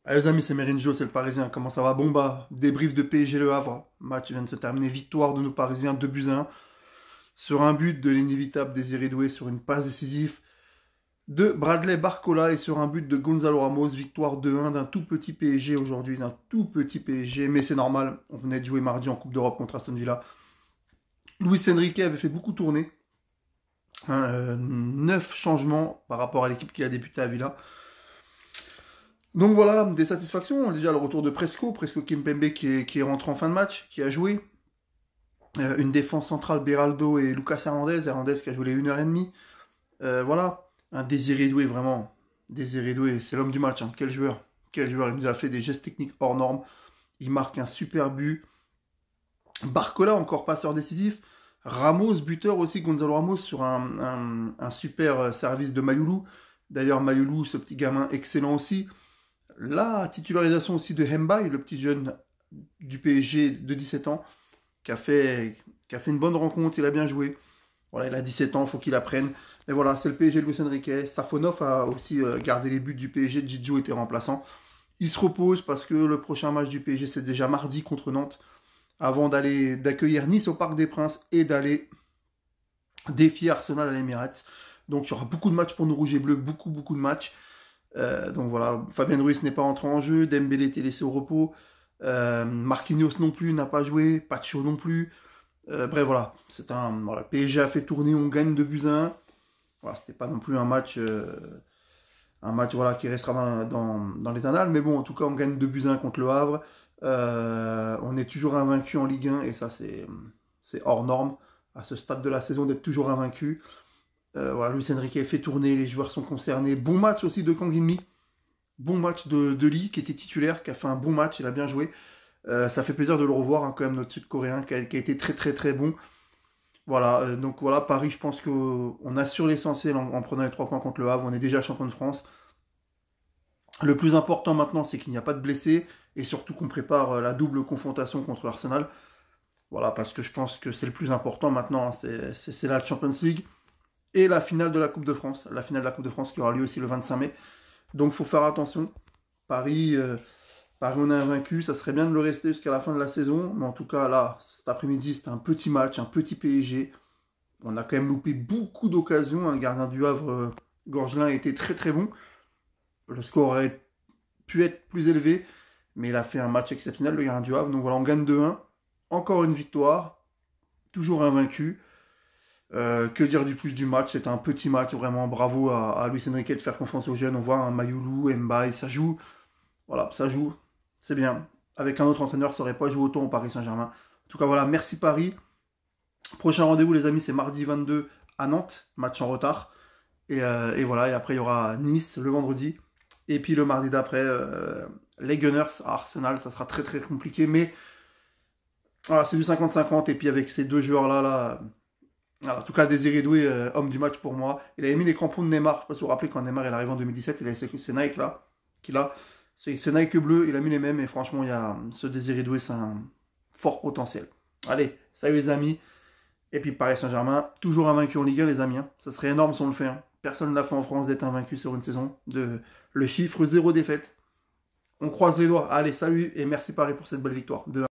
Allez les amis, c'est Merinjo, c'est le Parisien. Comment ça va? Bon bah, débrief de PSG Le Havre. Match vient de se terminer. Victoire de nos Parisiens, 2 buts à 1. Sur un but de l'inévitable Désiré Doué, sur une passe décisive de Bradley Barcola et sur un but de Gonzalo Ramos. Victoire 2-1 d'un tout petit PSG aujourd'hui, d'un tout petit PSG. Mais c'est normal, on venait de jouer mardi en Coupe d'Europe contre Aston Villa. Luis Enrique avait fait beaucoup tourner. 9 changements par rapport à l'équipe qui a débuté à Villa. Donc voilà, des satisfactions. Déjà le retour de Presco Kimpembe qui est rentré en fin de match, qui a joué. Une défense centrale, Beraldo et Lucas Hernandez qui a joué les 1h30. Voilà, un Désiré Doué, vraiment. Désiré Doué, c'est l'homme du match. Hein. Quel joueur, il nous a fait des gestes techniques hors normes. Il marque un super but. Barcola, encore passeur décisif. Ramos, buteur aussi, Gonzalo Ramos sur un super service de Mayoulou. D'ailleurs, Mayoulou, ce petit gamin excellent aussi. La titularisation aussi de Hembaï, le petit jeune du PSG de 17 ans, qui a fait une bonne rencontre, il a bien joué. Voilà, il a 17 ans, il faut qu'il apprenne. Mais voilà, c'est le PSG de Luis Enrique. Safonov a aussi gardé les buts du PSG, Djidjo était remplaçant. Il se repose parce que le prochain match du PSG, c'est déjà mardi contre Nantes, avant d'accueillir Nice au Parc des Princes et d'aller défier Arsenal à l'Emirates. Donc il y aura beaucoup de matchs pour nos Rouges et Bleus, beaucoup de matchs. Donc voilà, Fabien Ruiz n'est pas entré en jeu, Dembélé était laissé au repos, Marquinhos non plus n'a pas joué, Pacho non plus. Bref voilà, voilà, PSG a fait tourner, on gagne 2 buts à 1. Voilà, c'était pas non plus un match voilà, qui restera dans les annales, mais bon, en tout cas on gagne 2 buts à 1 contre le Havre. On est toujours invaincu en Ligue 1 et ça c'est hors norme à ce stade de la saison d'être toujours invaincu. Voilà, Luis Enrique fait tourner, les joueurs sont concernés. Bon match aussi de Kang In-mi. Bon match de Lee, qui était titulaire, qui a fait un bon match, il a bien joué. Ça fait plaisir de le revoir, hein, quand même, notre Sud-Coréen, qui a été très bon. Voilà, donc voilà, Paris, je pense qu'on assure l'essentiel en prenant les 3 points contre le Havre. On est déjà champion de France. Le plus important maintenant, c'est qu'il n'y a pas de blessés, et surtout qu'on prépare la double confrontation contre Arsenal. Voilà, parce que je pense que c'est le plus important maintenant, hein, c'est la Champions League. Et la finale de la Coupe de France. La finale de la Coupe de France qui aura lieu aussi le 25 mai. Donc il faut faire attention. Paris, on est invaincu. Ça serait bien de le rester jusqu'à la fin de la saison. Mais en tout cas, là, cet après-midi, c'était un petit match, un petit PSG. On a quand même loupé beaucoup d'occasions. Le gardien du Havre, Gorgelin, était très bon. Le score aurait pu être plus élevé. Mais il a fait un match exceptionnel, le gardien du Havre. Donc voilà, on gagne 2-1. Encore une victoire. Toujours invaincu. Que dire du plus du match? C'est un petit match, vraiment bravo à Luis Enrique de faire confiance aux jeunes. On voit un Mayoulou, Mbaye, ça joue. Voilà, ça joue, c'est bien. Avec un autre entraîneur, ça n'aurait pas joué autant au Paris Saint-Germain. En tout cas, voilà, merci Paris. Prochain rendez-vous, les amis, c'est mardi 22 à Nantes, match en retard. Et voilà, et après, il y aura Nice le vendredi. Et puis le mardi d'après, les Gunners à Arsenal, ça sera très compliqué. Mais voilà, c'est du 50-50. Et puis avec ces deux joueurs-là, alors, en tout cas, Désiré Doué, homme du match pour moi. Il avait mis les crampons de Neymar. Je ne sais pas si vous vous rappelez, quand Neymar est arrivé en 2017, il a essayé ces Nike là, qu'il a. Ces Nike bleus, il a mis les mêmes. Et franchement, il y a ce Désiré Doué, c'est un fort potentiel. Allez, salut les amis. Et puis Paris Saint-Germain, toujours invaincu en Ligue 1, les amis. Hein. Ça serait énorme si on le fait. Hein. Personne ne l'a fait en France d'être invaincu sur une saison. Le chiffre 0 défaite. On croise les doigts. Allez, salut et merci Paris pour cette belle victoire. 2-1.